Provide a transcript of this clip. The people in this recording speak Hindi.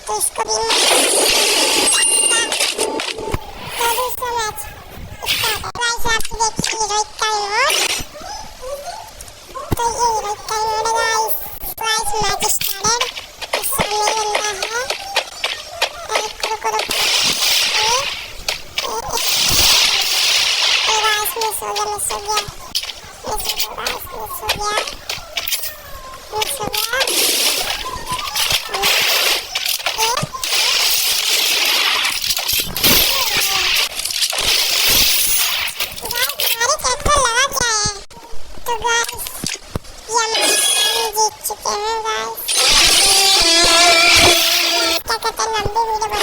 तो इसको भी दूसरा मैच गाइस आप देखिए हीरोइक का इमोट। तो ये हीरोइक का इमोट है गाइस मैच स्टार्टेड। इस सामने बंदा है रुको गाइस मिस हो गया मिस हो गया तो गाइस ये हम जीत चुके हैं गाइस। क्या कहते हैं लंबी वीडियो बना